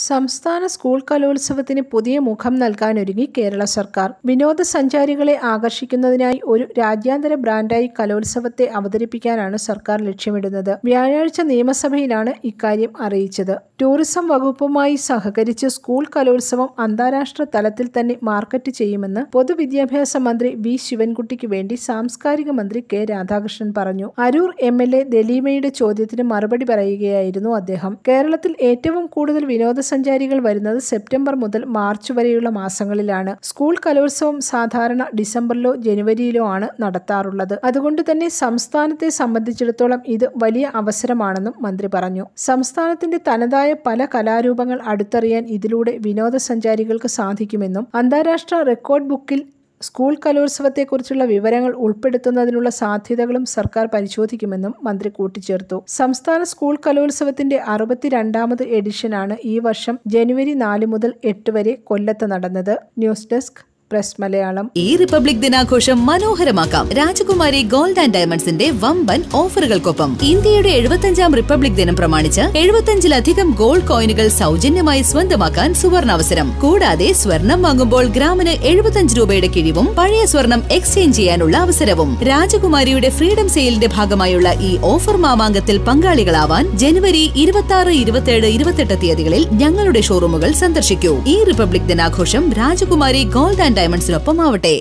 സംസ്ഥാന സ്കൂൾ കലോത്സവത്തിന് പുതിയ മുഖം നൽകാനൊരുങ്ങി കേരള സർക്കാർ. വിനോദസഞ്ചാരികളെ ആകർഷിക്കുന്നതിനായി ഒരു രാജ്യാന്തര ബ്രാൻഡായി കലോത്സവത്തെ അവതരിപ്പിക്കാനാണ് സർക്കാർ ലക്ഷ്യമിടുന്നത്. വ്യാഴാഴ്ച നിയമസഭയിലാണ് ഇക്കാര്യം അറിയിച്ചത്. ടൂറിസം വകുപ്പുമായി സഹകരിച്ച് സ്കൂൾ കലോത്സവം അന്താരാഷ്ട്ര തലത്തിൽ തന്നെ മാർക്കറ്റ് ചെയ്യുമെന്ന് പൊതുവിദ്യാഭ്യാസ മന്ത്രി വി ശിവൻകുട്ടിക്ക് വേണ്ടി സാംസ്കാരിക മന്ത്രി കെ രാധാകൃഷ്ണൻ പറഞ്ഞു. അരൂർ എം.എൽ.എ. ദലീമയുടെ ചോദ്യത്തിന് മറുപടി പറയുകയായിരുന്നു അദ്ദേഹം. കേരളത്തിൽ ഏറ്റവും കൂടുതൽ വിനോദസഞ്ചാരികൾ വരുന്നത് സെപ്റ്റംബർ മുതൽ മാർച്ച് വരെയുള്ള മാസങ്ങളിലാണ്. സ്കൂൾ കലോത്സവം സാധാരണ ഡിസംബറിലോ ജനുവരിയിലോ ആണ് നടത്താറുള്ളത്. അതുകൊണ്ട് തന്നെ സംസ്ഥാനത്തെ സംബന്ധിച്ചിടത്തോളം ഇത് വലിയ അവസരമാണെന്നും മന്ത്രി പറഞ്ഞു. സംസ്ഥാനത്തിന്റെ തനതായ പല കലാരൂപങ്ങൾ അടുത്തറിയാൻ ഇതിലൂടെ വിനോദസഞ്ചാരികൾക്ക് സാധിക്കുമെന്നും അന്താരാഷ്ട്ര റെക്കോർഡ് ബുക്കിൽ സ്കൂൾ കലോത്സവത്തെക്കുറിച്ചുള്ള വിവരങ്ങൾ ഉൾപ്പെടുത്തുന്നതിനുള്ള സാധ്യതകളും സർക്കാർ പരിശോധിക്കുമെന്നും മന്ത്രി കൂട്ടിച്ചേർത്തു. സംസ്ഥാന സ്കൂൾ കലോത്സവത്തിന്റെ 62ാമത് എഡിഷനാണ് ഈ വർഷം ജനുവരി 4 മുതൽ 8 വരെ കൊല്ലത്ത് നടന്നത്. News desk press Malayalam. ഈ റിപ്പബ്ലിക് ദിനാഘോഷം മനോഹരമാക്കാം. രാജകുമാരി ഗോൾഡ് ആൻഡ് ഡയമണ്ട്സിന്റെ വമ്പൻ ഓഫറുകൾക്കൊപ്പം ഇന്ത്യയുടെ 75ാം റിപ്പബ്ലിക് ദിനം പ്രമാണിച്ച് 75ലധികം ഗോൾഡ് കോയിനുകൾ സൗജന്യമായി സ്വന്തമാക്കാൻ സുവർണാവസരം. കൂടാതെ സ്വർണം വാങ്ങുമ്പോൾ ഗ്രാമിന് 75 രൂപയുടെ കിഴിവും പഴയ സ്വർണം എക്സ്ചേഞ്ച് ചെയ്യാനുള്ള അവസരവും. രാജകുമാരിയുടെ ഫ്രീഡം സെയിലിന്റെ ഭാഗമായുള്ള ഈ ഓഫർ മാമാങ്കത്തിൽ പങ്കാളികളാവാൻ ജനുവരി 26, 27, 28 തീയതികളിൽ ഞങ്ങളുടെ ഷോറൂമുകൾ സന്ദർശിക്കൂ. ഈ റിപ്പബ്ലിക് ദിനാഘോഷം രാജകുമാരി ഗോൾഡ് ആൻഡ് ഡയമണ്ട്സിനൊപ്പം ആവട്ടെ.